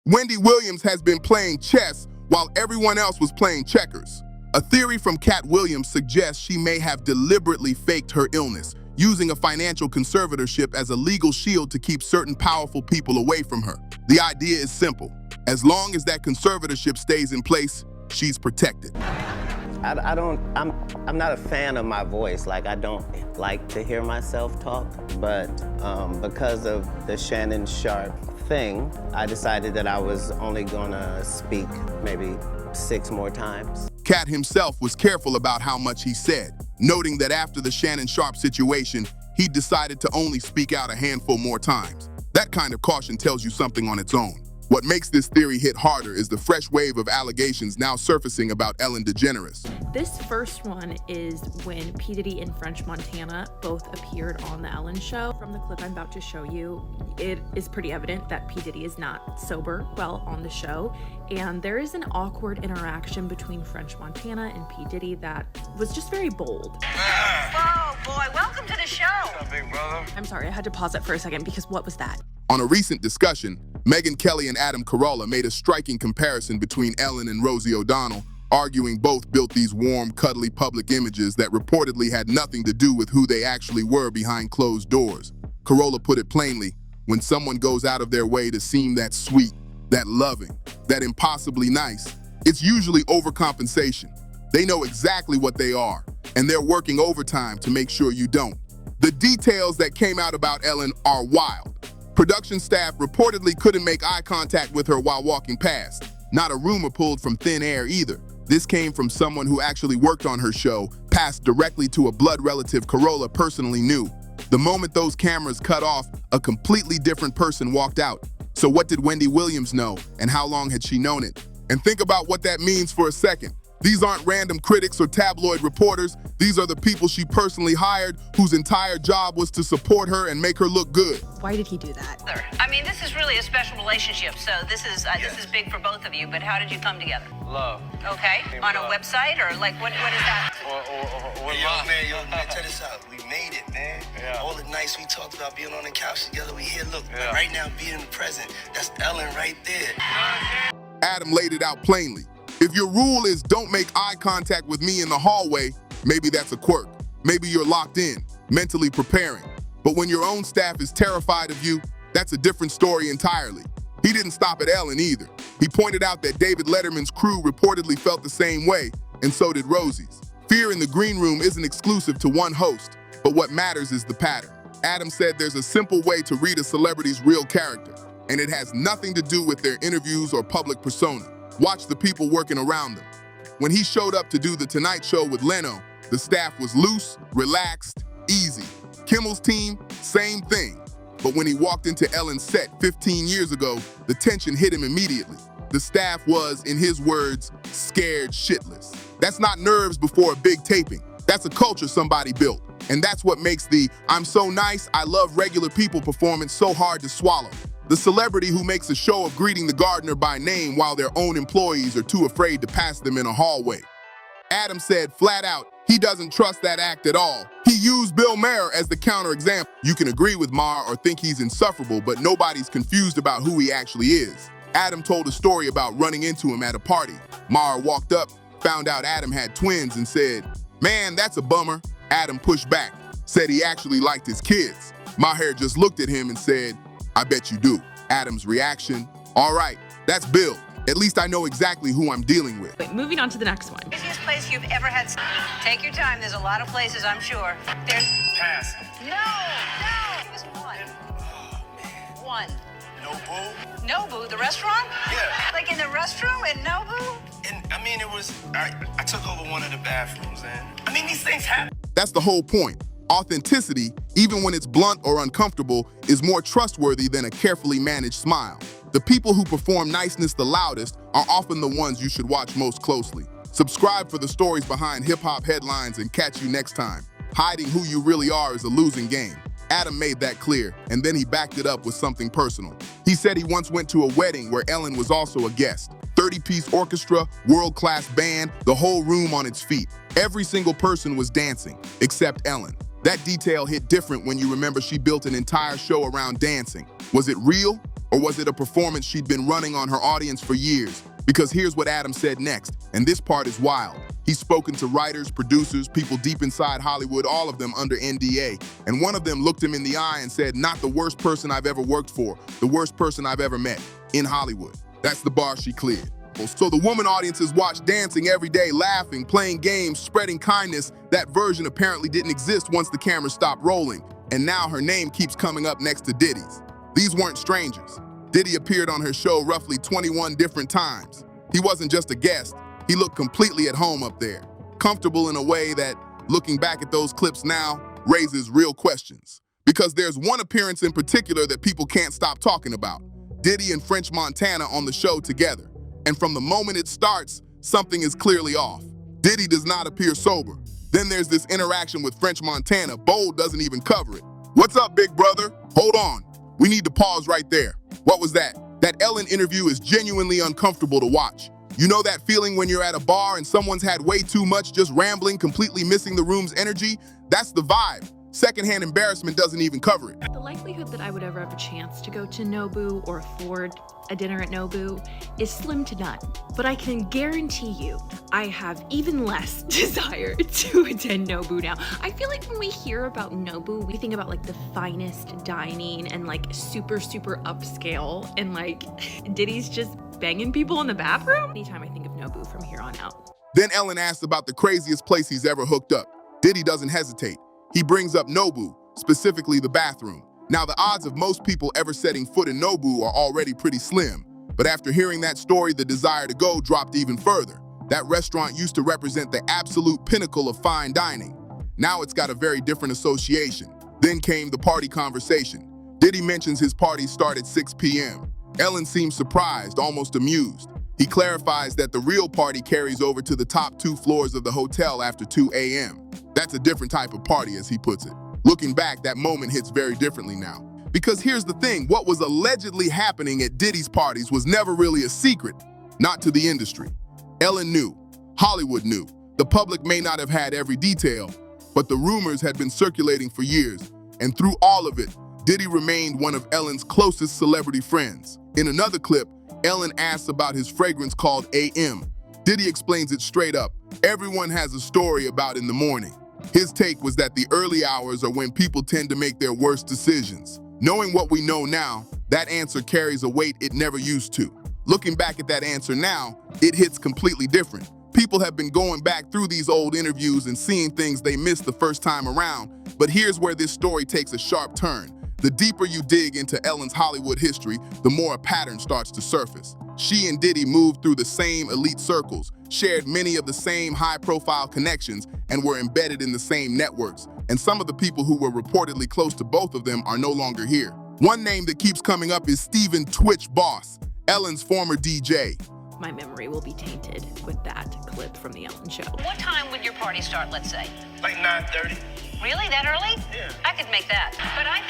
Wendy Williams has been playing chess while everyone else was playing checkers. A theory from Katt Williams suggests she may have deliberately faked her illness, using a financial conservatorship as a legal shield to keep certain powerful people away from her. The idea is simple. As long as that conservatorship stays in place, she's protected. I'm not a fan of my voice. Like, I don't like to hear myself talk, but because of the Shannon Sharpe thing, I decided that I was only gonna speak maybe 6 more times. Katt himself was careful about how much he said, noting that after the Shannon Sharpe situation, he decided to only speak out a handful more times. That kind of caution tells you something on its own. What makes this theory hit harder is the fresh wave of allegations now surfacing about Ellen DeGeneres. This first one is when P. Diddy and French Montana both appeared on the Ellen show. From the clip I'm about to show you, it is pretty evident that P. Diddy is not sober while on the show, and there is an awkward interaction between French Montana and P. Diddy that was just very bold. Whoa, boy, welcome to the show. What's up, big brother? I'm sorry, I had to pause it for a second because what was that? On a recent discussion, Megyn Kelly and Adam Carolla made a striking comparison between Ellen and Rosie O'Donnell, arguing both built these warm, cuddly public images that reportedly had nothing to do with who they actually were behind closed doors. Carolla put it plainly, when someone goes out of their way to seem that sweet, that loving, that impossibly nice, it's usually overcompensation. They know exactly what they are, and they're working overtime to make sure you don't. The details that came out about Ellen are wild. Production staff reportedly couldn't make eye contact with her while walking past. Not a rumor pulled from thin air either. This came from someone who actually worked on her show, passed directly to a blood relative Carolla personally knew. The moment those cameras cut off, a completely different person walked out. So what did Wendy Williams know, and how long had she known it? And think about what that means for a second. These aren't random critics or tabloid reporters. These are the people she personally hired, whose entire job was to support her and make her look good. Why did he do that? I mean, this is really a special relationship, so this is big for both of you, but how did you come together? Love. Okay, on a website, or like, what is that? Man, check this out. We made it, man. Yeah. All the nights we talked about being on the couch together, we here. Look, Yeah. right now, being in the present, that's Ellen right there. Adam laid it out plainly. If your rule is don't make eye contact with me in the hallway, maybe that's a quirk. Maybe you're locked in, mentally preparing. But when your own staff is terrified of you, that's a different story entirely. He didn't stop at Ellen either. He pointed out that David Letterman's crew reportedly felt the same way, and so did Rosie's. Fear in the green room isn't exclusive to one host, but what matters is the pattern. Adam said there's a simple way to read a celebrity's real character, and it has nothing to do with their interviews or public persona. Watch the people working around them. When he showed up to do The Tonight Show with Leno, the staff was loose, relaxed, easy. Kimmel's team, same thing. But when he walked into Ellen's set 15 years ago, the tension hit him immediately. The staff was, in his words, scared shitless. That's not nerves before a big taping. That's a culture somebody built. And that's what makes the "I'm so nice, I love regular people" performance so hard to swallow. The celebrity who makes a show of greeting the gardener by name while their own employees are too afraid to pass them in a hallway. Adam said flat out, he doesn't trust that act at all. He used Bill Maher as the counterexample. You can agree with Maher or think he's insufferable, but nobody's confused about who he actually is. Adam told a story about running into him at a party. Maher walked up, found out Adam had twins, and said, "Man, that's a bummer." Adam pushed back, said he actually liked his kids. Maher just looked at him and said, "I bet you do." Adam's reaction, "All right, that's Bill. At least I know exactly who I'm dealing with." Wait, moving on to the next one. Craziest place you've ever had. Take your time, there's a lot of places, I'm sure. There's, Pass. no, just one. Oh, man. One. Nobu? Nobu, the restaurant? Yeah. Like in the restroom in Nobu? And, I mean, I took over one of the bathrooms, and, I mean, these things happen. That's the whole point. Authenticity, even when it's blunt or uncomfortable, is more trustworthy than a carefully managed smile. The people who perform niceness the loudest are often the ones you should watch most closely. Subscribe for the stories behind hip-hop headlines and catch you next time. Hiding who you really are is a losing game. Adam made that clear, and then he backed it up with something personal. He said he once went to a wedding where Ellen was also a guest. 30-piece orchestra, world-class band, the whole room on its feet. Every single person was dancing, except Ellen. That detail hit different when you remember she built an entire show around dancing. Was it real Or was it a performance she'd been running on her audience for years? Because here's what Adam said next, and this part is wild. He's spoken to writers, producers, people deep inside Hollywood, all of them under NDA. And one of them looked him in the eye and said, "Not the worst person I've ever worked for, the worst person I've ever met in Hollywood." That's the bar she cleared. So the woman audiences watch dancing every day, laughing, playing games, spreading kindness. That version apparently didn't exist once the camera stopped rolling. And now her name keeps coming up next to Diddy's. These weren't strangers. Diddy appeared on her show roughly 21 different times. He wasn't just a guest, he looked completely at home up there. Comfortable in a way that, looking back at those clips now, raises real questions. Because there's one appearance in particular that people can't stop talking about. Diddy and French Montana on the show together. And from the moment it starts, something is clearly off. Diddy does not appear sober. Then there's this interaction with French Montana. Bold doesn't even cover it. "What's up, big brother?" Hold on. We need to pause right there. What was that? That Ellen interview is genuinely uncomfortable to watch. You know that feeling when you're at a bar and someone's had way too much, just rambling, completely missing the room's energy? That's the vibe. Secondhand embarrassment doesn't even cover it. The likelihood that I would ever have a chance to go to Nobu or afford a dinner at Nobu is slim to none. But I can guarantee you, I have even less desire to attend Nobu now. I feel like when we hear about Nobu, we think about like the finest dining and like super, super upscale, and like Diddy's just banging people in the bathroom. Anytime I think of Nobu from here on out. Then Ellen asks about the craziest place he's ever hooked up. Diddy doesn't hesitate. He brings up Nobu, specifically the bathroom. Now, the odds of most people ever setting foot in Nobu are already pretty slim. But after hearing that story, the desire to go dropped even further. That restaurant used to represent the absolute pinnacle of fine dining. Now it's got a very different association. Then came the party conversation. Diddy mentions his parties start at 6 p.m. Ellen seems surprised, almost amused. He clarifies that the real party carries over to the top 2 floors of the hotel after 2 a.m. That's a different type of party, as he puts it. Looking back, that moment hits very differently now. Because here's the thing, what was allegedly happening at Diddy's parties was never really a secret, not to the industry. Ellen knew, Hollywood knew. The public may not have had every detail, but the rumors had been circulating for years. And through all of it, Diddy remained one of Ellen's closest celebrity friends. In another clip, Ellen asks about his fragrance called AM. Diddy explains it straight up. Everyone has a story about in the morning. His take was that the early hours are when people tend to make their worst decisions. Knowing what we know now, that answer carries a weight it never used to. Looking back at that answer now, it hits completely different. People have been going back through these old interviews and seeing things they missed the first time around. But here's where this story takes a sharp turn. The deeper you dig into Ellen's Hollywood history, the more a pattern starts to surface. She and Diddy moved through the same elite circles, shared many of the same high-profile connections, and were embedded in the same networks. And some of the people who were reportedly close to both of them are no longer here. One name that keeps coming up is Stephen "Twitch" Boss, Ellen's former DJ. My memory will be tainted with that clip from the Ellen Show. What time would your party start, let's say? Like 9:30. Really? That early? Yeah. I could make that. But I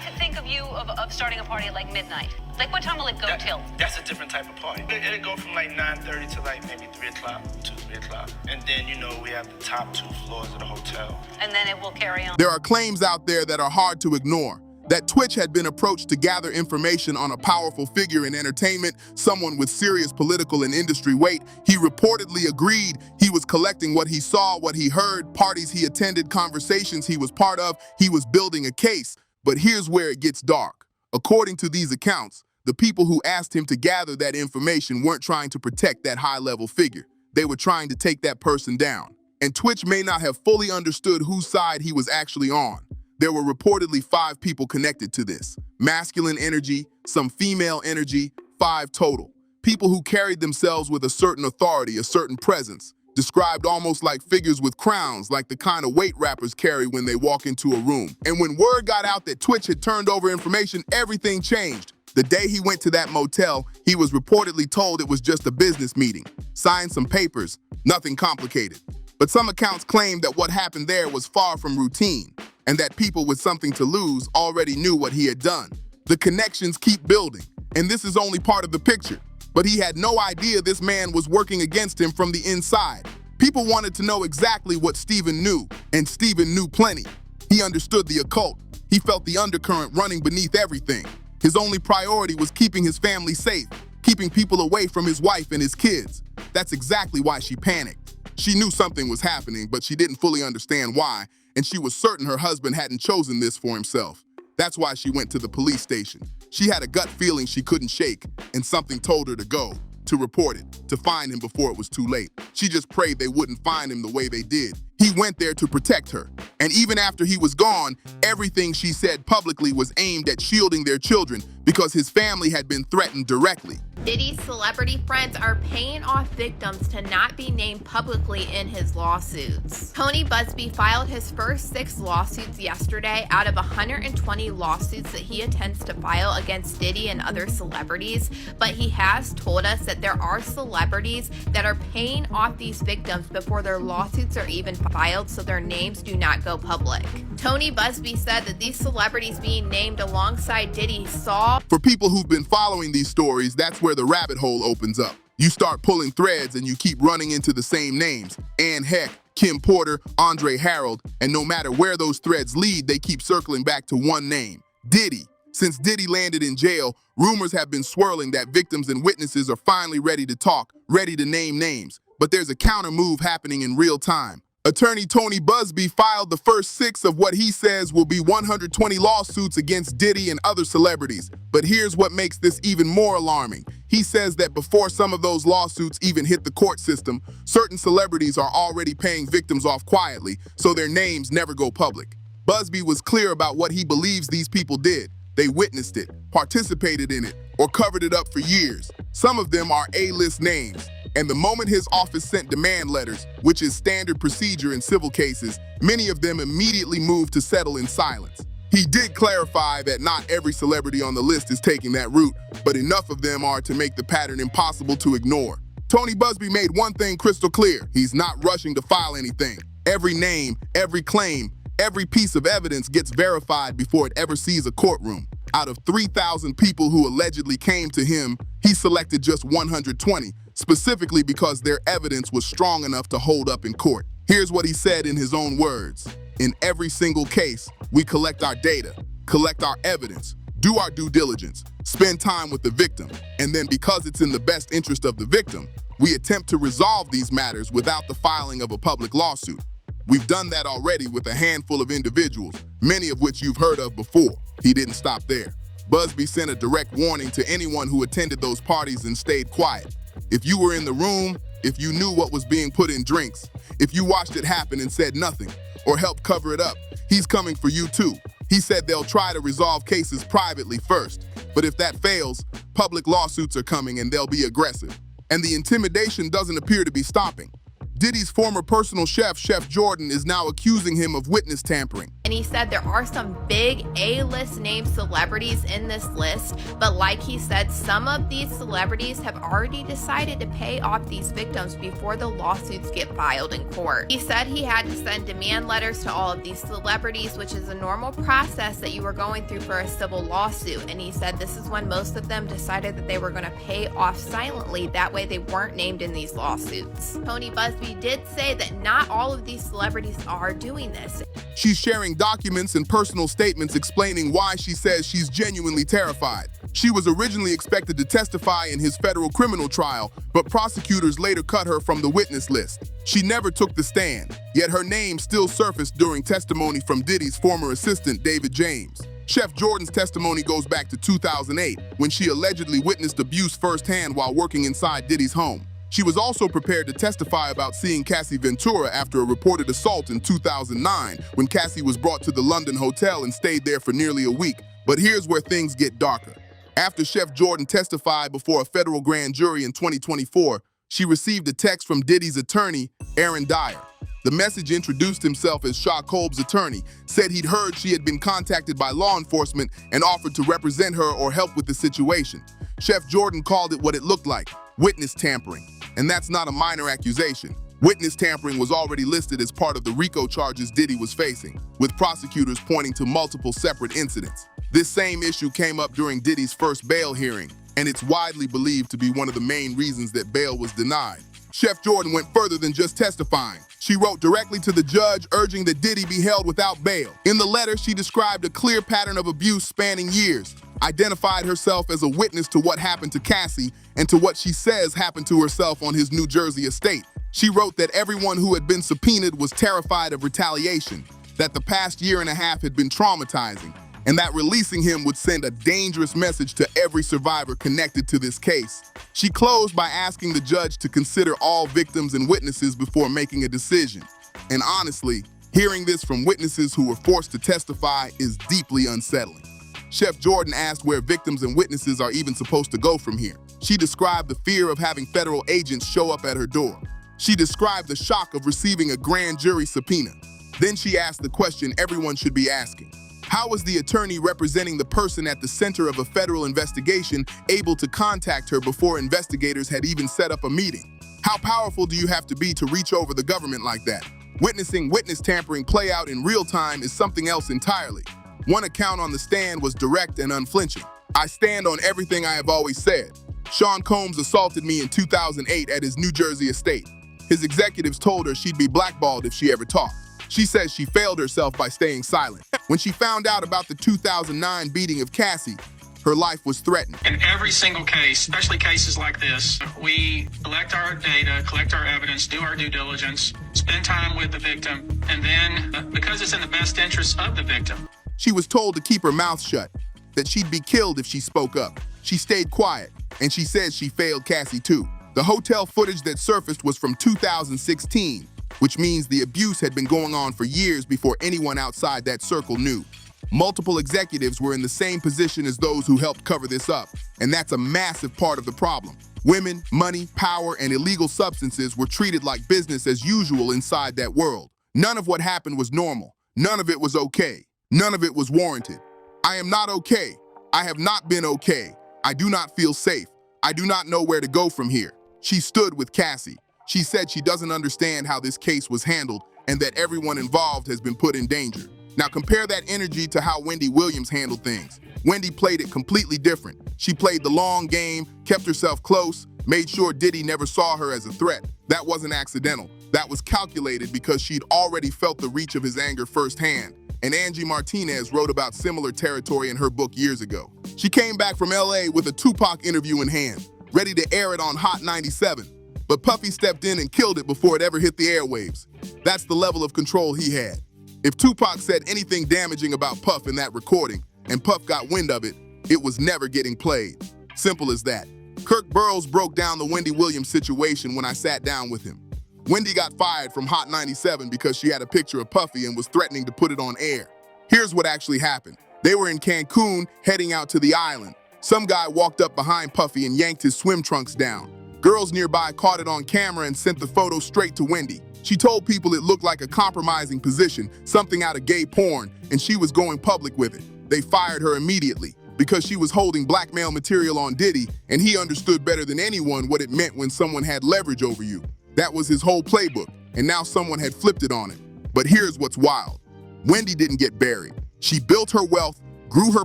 could think of you of starting a party at like midnight. Like what time will it go till? That's a different type of party. It'll go from like 9:30 to like maybe 3 o'clock, 2, 3 o'clock. And then, we have the top 2 floors of the hotel. And then it will carry on. There are claims out there that are hard to ignore. That Twitch had been approached to gather information on a powerful figure in entertainment, someone with serious political and industry weight. He reportedly agreed. He was collecting what he saw, what he heard, parties he attended, conversations he was part of. He was building a case. But here's where it gets dark. According to these accounts, the people who asked him to gather that information weren't trying to protect that high-level figure. They were trying to take that person down. And Twitch may not have fully understood whose side he was actually on. There were reportedly 5 people connected to this. Masculine energy, some female energy, 5 total. People who carried themselves with a certain authority, a certain presence, described almost like figures with crowns, like the kind of weight rappers carry when they walk into a room. And when word got out that Twitch had turned over information, everything changed. The day he went to that motel, he was reportedly told it was just a business meeting. Signed some papers, nothing complicated. But some accounts claim that what happened there was far from routine, and that people with something to lose already knew what he had done. The connections keep building, and this is only part of the picture. But he had no idea this man was working against him from the inside. People wanted to know exactly what Stephen knew, and Stephen knew plenty. He understood the occult. He felt the undercurrent running beneath everything. His only priority was keeping his family safe, keeping people away from his wife and his kids. That's exactly why she panicked. She knew something was happening, but she didn't fully understand why, and she was certain her husband hadn't chosen this for himself. That's why she went to the police station. She had a gut feeling she couldn't shake, and something told her to go, to report it, to find him before it was too late. She just prayed they wouldn't find him the way they did. He went there to protect her. And even after he was gone, everything she said publicly was aimed at shielding their children because his family had been threatened directly. Diddy's celebrity friends are paying off victims to not be named publicly in his lawsuits. Tony Busby filed his first 6 lawsuits yesterday out of 120 lawsuits that he intends to file against Diddy and other celebrities, but he has told us that there are celebrities that are paying off these victims before their lawsuits are even filed so their names do not go public. Tony Busby said that these celebrities being named alongside Diddy saw. For people who've been following these stories, that's where the rabbit hole opens up. You start pulling threads and you keep running into the same names: Anne Heck, Kim Porter, Andre Harold, and no matter where those threads lead, they keep circling back to one name: Diddy. Since Diddy landed in jail, rumors have been swirling that victims and witnesses are finally ready to talk, ready to name names. But there's a counter move happening in real time. Attorney Tony Busby filed the first 6 of what he says will be 120 lawsuits against Diddy and other celebrities. But here's what makes this even more alarming. He says that before some of those lawsuits even hit the court system, certain celebrities are already paying victims off quietly, so their names never go public. Busby was clear about what he believes these people did. They witnessed it, participated in it, or covered it up for years. Some of them are A-list names. And the moment his office sent demand letters, which is standard procedure in civil cases, many of them immediately moved to settle in silence. He did clarify that not every celebrity on the list is taking that route, but enough of them are to make the pattern impossible to ignore. Tony Busby made one thing crystal clear: he's not rushing to file anything. Every name, every claim, every piece of evidence gets verified before it ever sees a courtroom. Out of 3,000 people who allegedly came to him, he selected just 120, specifically because their evidence was strong enough to hold up in court. Here's what he said in his own words: "In every single case, we collect our data, collect our evidence, do our due diligence, spend time with the victim, and then because it's in the best interest of the victim, we attempt to resolve these matters without the filing of a public lawsuit. We've done that already with a handful of individuals, many of which you've heard of before." He didn't stop there. Busby sent a direct warning to anyone who attended those parties and stayed quiet. If you were in the room, if you knew what was being put in drinks, if you watched it happen and said nothing, or helped cover it up, he's coming for you too. He said they'll try to resolve cases privately first, but if that fails, public lawsuits are coming and they'll be aggressive. And the intimidation doesn't appear to be stopping. Diddy's former personal chef, Chef Jordan, is now accusing him of witness tampering. And he said there are some big A-list named celebrities in this list, but like he said, some of these celebrities have already decided to pay off these victims before the lawsuits get filed in court. He said he had to send demand letters to all of these celebrities, which is a normal process that you were going through for a civil lawsuit. And he said this is when most of them decided that they were going to pay off silently. That way they weren't named in these lawsuits. Tony Busby did say that not all of these celebrities are doing this. She's sharing documents and personal statements explaining why she says she's genuinely terrified. She was originally expected to testify in his federal criminal trial, but prosecutors later cut her from the witness list. She never took the stand, yet her name still surfaced during testimony from Diddy's former assistant, David James. Chef Jordan's testimony goes back to 2008, when she allegedly witnessed abuse firsthand while working inside Diddy's home. She was also prepared to testify about seeing Cassie Ventura after a reported assault in 2009, when Cassie was brought to the London hotel and stayed there for nearly a week. But here's where things get darker. After Chef Jordan testified before a federal grand jury in 2024, she received a text from Diddy's attorney, Aaron Dyer. The message introduced himself as Shah Kolb's attorney, said he'd heard she had been contacted by law enforcement and offered to represent her or help with the situation. Chef Jordan called it what it looked like: witness tampering. And that's not a minor accusation. Witness tampering was already listed as part of the RICO charges Diddy was facing, with prosecutors pointing to multiple separate incidents. This same issue came up during Diddy's first bail hearing, and it's widely believed to be one of the main reasons that bail was denied. Chef Jordan went further than just testifying. She wrote directly to the judge urging that Diddy be held without bail. In the letter, she described a clear pattern of abuse spanning years, identified herself as a witness to what happened to Cassie and to what she says happened to herself on his New Jersey estate. She wrote that everyone who had been subpoenaed was terrified of retaliation, that the past year and a half had been traumatizing, and that releasing him would send a dangerous message to every survivor connected to this case. She closed by asking the judge to consider all victims and witnesses before making a decision. And honestly, hearing this from witnesses who were forced to testify is deeply unsettling. Chef Jordan asked where victims and witnesses are even supposed to go from here. She described the fear of having federal agents show up at her door. She described the shock of receiving a grand jury subpoena. Then she asked the question everyone should be asking. How was the attorney representing the person at the center of a federal investigation able to contact her before investigators had even set up a meeting? How powerful do you have to be to reach over the government like that? Witnessing witness tampering play out in real time is something else entirely. One account on the stand was direct and unflinching. I stand on everything I have always said. Sean Combs assaulted me in 2008 at his New Jersey estate. His executives told her she'd be blackballed if she ever talked. She says she failed herself by staying silent. When she found out about the 2009 beating of Cassie, her life was threatened. In every single case, especially cases like this, we collect our data, collect our evidence, do our due diligence, spend time with the victim, and then, because it's in the best interest of the victim. She was told to keep her mouth shut, that she'd be killed if she spoke up. She stayed quiet, and she says she failed Cassie too. The hotel footage that surfaced was from 2016, which means the abuse had been going on for years before anyone outside that circle knew. Multiple executives were in the same position as those who helped cover this up, and that's a massive part of the problem. Women, money, power, and illegal substances were treated like business as usual inside that world. None of what happened was normal. None of it was okay. None of it was warranted. I am not okay. I have not been okay. I do not feel safe. I do not know where to go from here. She stood with Cassie. She said she doesn't understand how this case was handled and that everyone involved has been put in danger. Now compare that energy to how Wendy Williams handled things. Wendy played it completely different. She played the long game, kept herself close, made sure Diddy never saw her as a threat. That wasn't accidental. That was calculated because she'd already felt the reach of his anger firsthand. And Angie Martinez wrote about similar territory in her book years ago. She came back from LA with a Tupac interview in hand, ready to air it on Hot 97. But Puffy stepped in and killed it before it ever hit the airwaves. That's the level of control he had. If Tupac said anything damaging about Puff in that recording, and Puff got wind of it, it was never getting played. Simple as that. Kirk Burrows broke down the Wendy Williams situation when I sat down with him. Wendy got fired from Hot 97 because she had a picture of Puffy and was threatening to put it on air. Here's what actually happened. They were in Cancun, heading out to the island. Some guy walked up behind Puffy and yanked his swim trunks down. Girls nearby caught it on camera and sent the photo straight to Wendy. She told people it looked like a compromising position, something out of gay porn, and she was going public with it. They fired her immediately because she was holding blackmail material on Diddy, and he understood better than anyone what it meant when someone had leverage over you. That was his whole playbook, and now someone had flipped it on him. But here's what's wild. Wendy didn't get buried. She built her wealth, grew her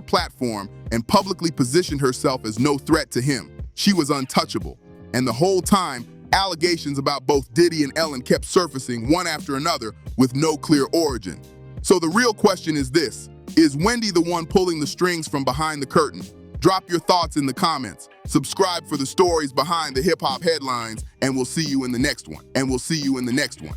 platform, and publicly positioned herself as no threat to him. She was untouchable. And the whole time, allegations about both Diddy and Ellen kept surfacing one after another with no clear origin. So the real question is this: is Wendy the one pulling the strings from behind the curtain? Drop your thoughts in the comments. Subscribe for the stories behind the hip-hop headlines, and we'll see you in the next one.